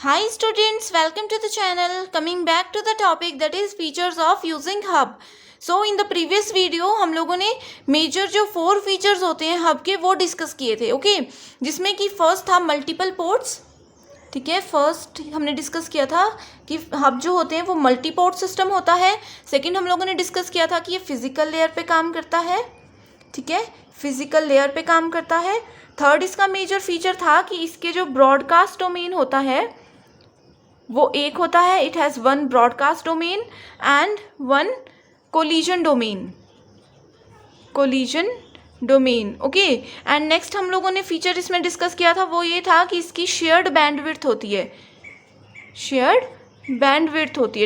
Hi students, welcome to the channel. Coming back to the topic that is features of using hub. So in the previous video हम लोगों ने major जो 4 features होते हैं hub के वो discuss किए थे, ओके जिसमें कि फर्स्ट था मल्टीपल पोर्ट्स. ठीक है, फर्स्ट हमने डिस्कस किया था कि हब जो होते हैं वो मल्टी पोर्ट सिस्टम होता है. सेकंड हम लोगों ने डिस्कस किया था कि ये फिजिकल लेयर पे काम करता है. ठीक है, फिजिकल लेयर पे काम करता है. थर्ड इसका मेजर फीचर था कि इसके जो ब्रॉडकास्ट डोमेन होता है वो एक होता है. It has one broadcast domain and one collision domain. Okay, and next हम लोगों ने फीचर इसमें डिस्कस किया था वो ये था कि इसकी शेयर्ड बैंडविड्थ होती है.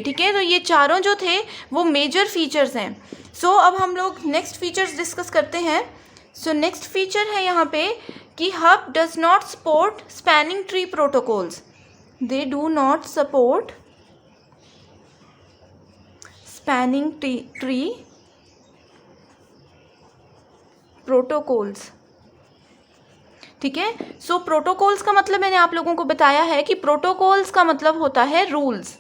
ठीक है, तो ये चारों जो थे वो मेजर फीचर्स हैं. सो अब हम लोग नेक्स्ट फीचर्स डिस्कस करते हैं. सो नेक्स्ट फीचर है यहाँ पे कि hub does not support spanning tree protocols. They do not support spanning tree protocols. ठीक है, सो प्रोटोकॉल्स का मतलब मैंने आप लोगों को बताया है कि प्रोटोकॉल्स का मतलब होता है रूल्स.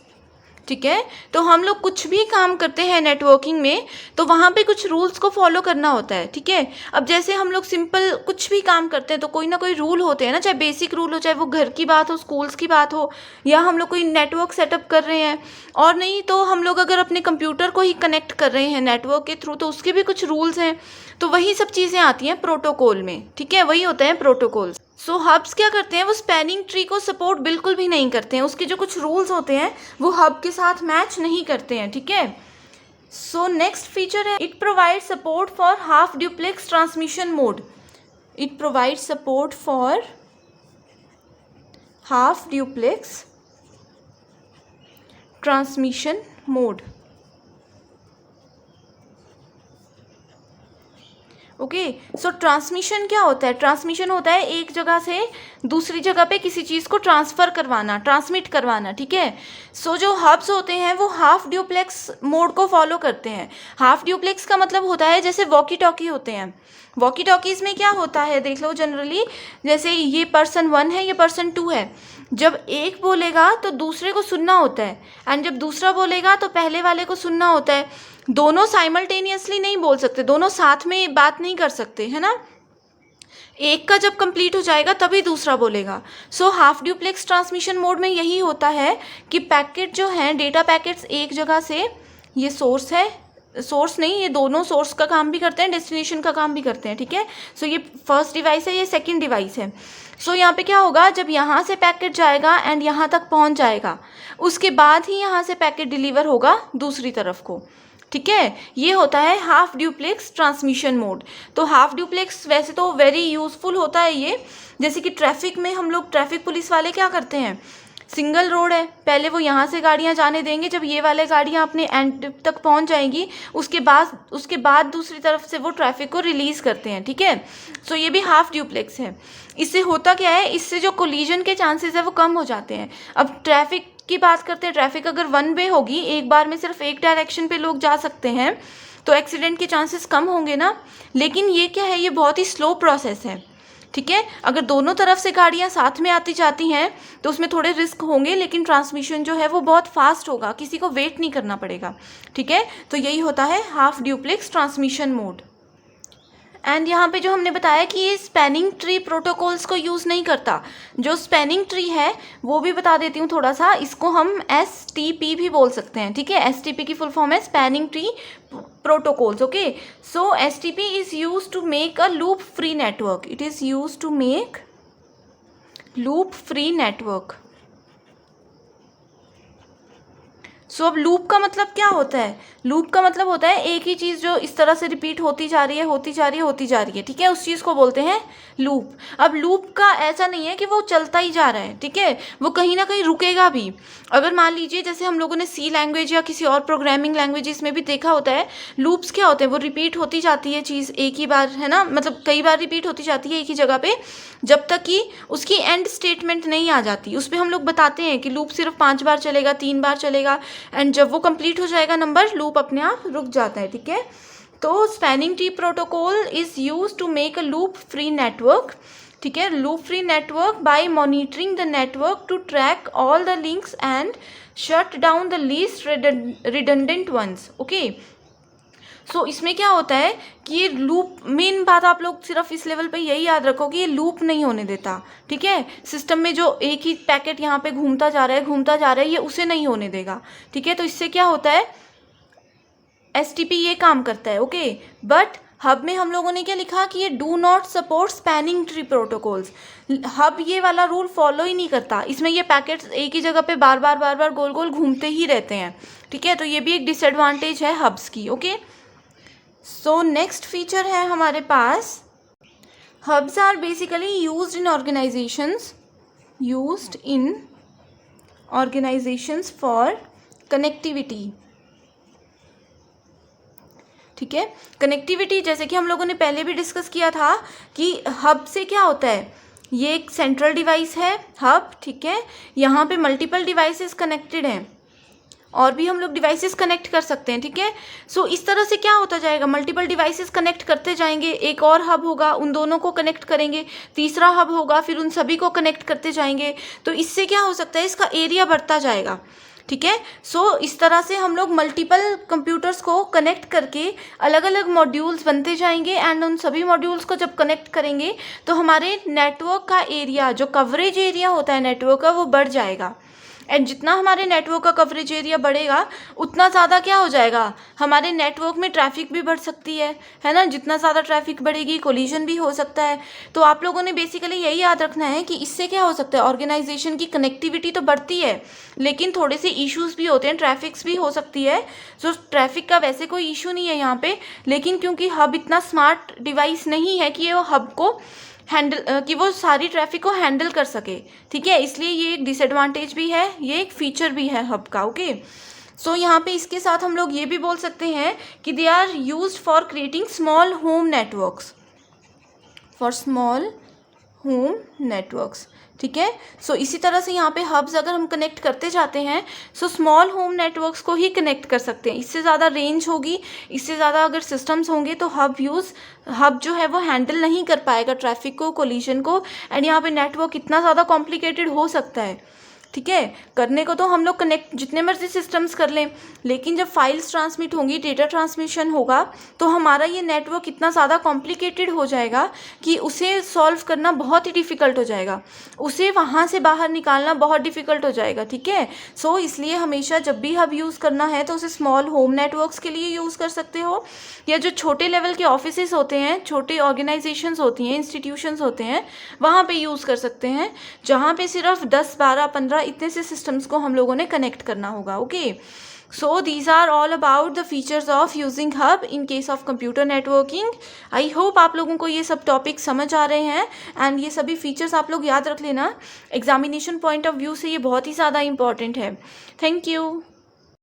ठीक है, तो हम लोग कुछ भी काम करते हैं नेटवर्किंग में तो वहाँ पे कुछ रूल्स को फॉलो करना होता है. ठीक है, अब जैसे हम लोग सिंपल कुछ भी काम करते हैं तो कोई ना कोई रूल होते हैं ना, चाहे बेसिक रूल हो, चाहे वो घर की बात हो, स्कूल्स की बात हो, या हम लोग कोई नेटवर्क सेटअप कर रहे हैं, और नहीं तो हम लोग अगर अपने कंप्यूटर को ही कनेक्ट कर रहे हैं नेटवर्क के थ्रू तो उसके भी कुछ रूल्स हैं. तो वही सब चीज़ें आती हैं प्रोटोकॉल में. ठीक है, वही होते हैं प्रोटोकॉल्स. सो हब्स क्या करते हैं, वो स्पैनिंग ट्री को सपोर्ट बिल्कुल भी नहीं करते हैं. उसके जो कुछ रूल्स होते हैं वो हब के साथ मैच नहीं करते हैं. ठीक है, सो नेक्स्ट फीचर है it provide support for half duplex transmission mode. It provide support for half duplex transmission mode. Okay, so transmission क्या होता है? ट्रांसमिशन होता है एक जगह से दूसरी जगह पे किसी चीज़ को ट्रांसफ़र करवाना, ट्रांसमिट करवाना. ठीक है, सो जो हब्स होते हैं वो हाफ ड्यूप्लेक्स मोड को फॉलो करते हैं. हाफ ड्यूप्लेक्स का मतलब होता है जैसे वॉकी टॉकी होते हैं. वॉकी टॉकीज़ में क्या होता है देख लो, जनरली जैसे ये पर्सन 1 है, ये पर्सन 2 है. जब एक बोलेगा तो दूसरे को सुनना होता है, एंड जब दूसरा बोलेगा तो पहले वाले को सुनना होता है. दोनों साइमल्टेनियसली नहीं बोल सकते, दोनों साथ में बात नहीं कर सकते, है ना. एक का जब कंप्लीट हो जाएगा तभी दूसरा बोलेगा. So half duplex transmission mode में यही होता है कि पैकेट जो हैं, डेटा पैकेट्स एक जगह से, ये सोर्स है, सोर्स नहीं, ये दोनों सोर्स का काम भी करते हैं, डेस्टिनेशन का काम भी करते हैं. ठीक है, सो ये फर्स्ट डिवाइस है, ये सेकंड डिवाइस है. सो यहाँ पे क्या होगा, जब यहाँ से पैकेट जाएगा एंड यहाँ तक पहुँच जाएगा, उसके बाद ही यहाँ से पैकेट डिलीवर होगा दूसरी तरफ को. ठीक है, ये होता है हाफ ड्यूप्लेक्स ट्रांसमिशन मोड. तो हाफ ड्यूप्लेक्स वैसे तो वेरी यूज़फुल होता है ये. जैसे कि ट्रैफिक में हम लोग, ट्रैफिक पुलिस वाले क्या करते हैं, सिंगल रोड है, पहले वो यहाँ से गाड़ियाँ जाने देंगे, जब ये वाले गाड़ियाँ अपने एंड तक पहुँच जाएंगी उसके बाद दूसरी तरफ से वो ट्रैफिक को रिलीज़ करते हैं. ठीक है, सो ये भी हाफ ड्यूप्लेक्स है. इससे होता क्या है, इससे जो कोलिजन के चांसेस है वो कम हो जाते हैं. अब ट्रैफिक की बात करते हैं, ट्रैफिक अगर वन वे होगी, एक बार में सिर्फ एक डायरेक्शन पे लोग जा सकते हैं, तो एक्सीडेंट के चांसेस कम होंगे ना. लेकिन ये क्या है, ये बहुत ही स्लो प्रोसेस है. ठीक है, अगर दोनों तरफ से गाड़ियाँ साथ में आती जाती हैं तो उसमें थोड़े रिस्क होंगे, लेकिन ट्रांसमिशन जो है वो बहुत फास्ट होगा, किसी को वेट नहीं करना पड़ेगा. ठीक है, तो यही होता है half duplex transmission mode. And यहाँ पे जो हमने बताया कि ये स्पैनिंग ट्री प्रोटोकॉल्स को यूज़ नहीं करता. जो स्पैनिंग ट्री है वो भी बता देती हूँ थोड़ा सा, इसको हम STP भी बोल सकते हैं. ठीक है, STP की फुल फॉर्म है spanning tree protocols. Okay, so STP is use to make a loop free network. It is use to make loop free network. So अब लूप का मतलब क्या होता है? लूप का मतलब होता है एक ही चीज़ जो इस तरह से रिपीट होती जा रही है. ठीक है, उस चीज़ को बोलते हैं लूप. अब लूप का ऐसा नहीं है कि वो चलता ही जा रहा है. ठीक है, वो कहीं ना कहीं रुकेगा भी. अगर मान लीजिए जैसे हम लोगों ने C लैंग्वेज या किसी और प्रोग्रामिंग लैंग्वेजेस में भी देखा होता है, लूप्स क्या होते हैं, वो रिपीट होती जाती है चीज़ एक ही बार, है ना, मतलब कई बार रिपीट होती जाती है एक ही जगह पे, जब तक कि उसकी एंड स्टेटमेंट नहीं आ जाती. उस पर हम लोग बताते हैं कि लूप सिर्फ 5 बार चलेगा, 3 बार चलेगा, एंड जब वो कंप्लीट हो जाएगा नंबर, लूप अपने आप रुक जाता है. ठीक है, तो spanning tree protocol is use to make a loop free network. ठीक है, loop free network by monitoring the network to track all the links and shut down the least redundant ones. Okay, so इसमें क्या होता है कि ये loop, main बात आप लोग सिर्फ इस लेवल पे यही याद रखो कि ये लूप नहीं होने देता। ठीक है, सिस्टम में जो एक ही पैकेट यहाँ पे घूमता जा रहा है, ये उसे नहीं होने देगा। ठीक है, तो इससे क्या होता है, एसटीपी ये काम करता है। ओके, बट हब में हम लोगों ने क्या लिखा कि ये do not support spanning tree protocols. Hub ये वाला रूल फॉलो ही नहीं करता, इसमें ये पैकेट्स एक ही जगह पे बार बार गोल गोल घूमते ही रहते हैं। ठीक है, तो ये भी एक डिसएडवांटेज है हब्स की। ओके, सो नेक्स्ट फीचर है हमारे पास, hubs are basically used in organisations for connectivity. ठीक है, कनेक्टिविटी जैसे कि हम लोगों ने पहले भी डिस्कस किया था कि हब से क्या होता है, ये एक सेंट्रल डिवाइस है हब। ठीक है, यहाँ पे मल्टीपल डिवाइसेस कनेक्टेड हैं, और भी हम लोग डिवाइसेस कनेक्ट कर सकते हैं। ठीक है, सो इस तरह से क्या होता जाएगा, मल्टीपल डिवाइसेस कनेक्ट करते जाएंगे, एक और हब होगा, उन दोनों को कनेक्ट करेंगे, तीसरा हब होगा, फिर उन सभी को कनेक्ट करते जाएंगे। तो इससे क्या हो सकता है, इसका एरिया बढ़ता जाएगा। ठीक है, सो इस तरह से हम लोग मल्टीपल कंप्यूटर्स को कनेक्ट करके अलग अलग मॉड्यूल्स बनते जाएंगे, एंड उन सभी मॉड्यूल्स को जब कनेक्ट करेंगे तो हमारे नेटवर्क का एरिया, जो कवरेज एरिया होता है नेटवर्क का, वो बढ़ जाएगा। एंड जितना हमारे नेटवर्क का कवरेज एरिया बढ़ेगा उतना ज़्यादा क्या हो जाएगा, हमारे नेटवर्क में ट्रैफिक भी बढ़ सकती है ना। जितना ज़्यादा ट्रैफिक बढ़ेगी कोलिजन भी हो सकता है। तो आप लोगों ने बेसिकली यही याद रखना है कि इससे क्या हो सकता है, ऑर्गेनाइजेशन की कनेक्टिविटी तो बढ़ती है, लेकिन थोड़े से इश्यूज भी होते हैं, ट्रैफिक्स भी हो सकती है। जो ट्रैफिक का वैसे कोई इशू नहीं है यहाँ पे, लेकिन क्योंकि हब इतना स्मार्ट डिवाइस नहीं है कि ये हब को हैंडल, कि वो सारी ट्रैफिक को हैंडल कर सके। ठीक है, इसलिए ये एक डिसएडवांटेज भी है, ये एक फीचर भी है हब का। ओके, सो यहाँ पे इसके साथ हम लोग ये भी बोल सकते हैं कि they are used for creating small home networks, ठीक है, सो इसी तरह से यहाँ पे हब्स अगर हम कनेक्ट करते जाते हैं, सो स्मॉल होम नेटवर्क्स को ही कनेक्ट कर सकते हैं। इससे ज़्यादा रेंज होगी, इससे ज़्यादा अगर सिस्टम्स होंगे तो हब जो है वो हैंडल नहीं कर पाएगा ट्रैफिक को, कोलिजन को, एंड यहाँ पे नेटवर्क इतना ज़्यादा कॉम्प्लिकेटेड हो सकता है। ठीक है, करने को तो हम लोग कनेक्ट जितने मर्जी सिस्टम्स कर लें, लेकिन जब फाइल्स ट्रांसमिट होंगी, डेटा ट्रांसमिशन होगा, तो हमारा ये नेटवर्क इतना ज़्यादा कॉम्प्लिकेटेड हो जाएगा कि उसे सॉल्व करना बहुत ही डिफ़िकल्ट हो जाएगा, उसे वहाँ से बाहर निकालना बहुत डिफ़िकल्ट हो जाएगा। ठीक है, सो इसलिए हमेशा जब भी हब यूज़ करना है तो उसे स्मॉल होम नेटवर्क्स के लिए यूज़ कर सकते हो, या जो छोटे लेवल के ऑफिसेस होते हैं, छोटे ऑर्गेनाइजेशंस होती हैं, इंस्टीट्यूशंस होते हैं, वहाँ पे यूज़ कर सकते हैं, जहाँ पे सिर्फ 10, 12, 15 इतने से सिस्टम्स को हम लोगों ने कनेक्ट करना होगा। Okay, so these are all about the features of using hub in case of computer networking. I hope आप लोगों को ये सब टॉपिक समझ आ रहे हैं, एंड ये सभी फीचर्स आप लोग याद रख लेना, एग्जामिनेशन पॉइंट ऑफ व्यू से ये बहुत ही ज़्यादा इंपॉर्टेंट है। Thank you.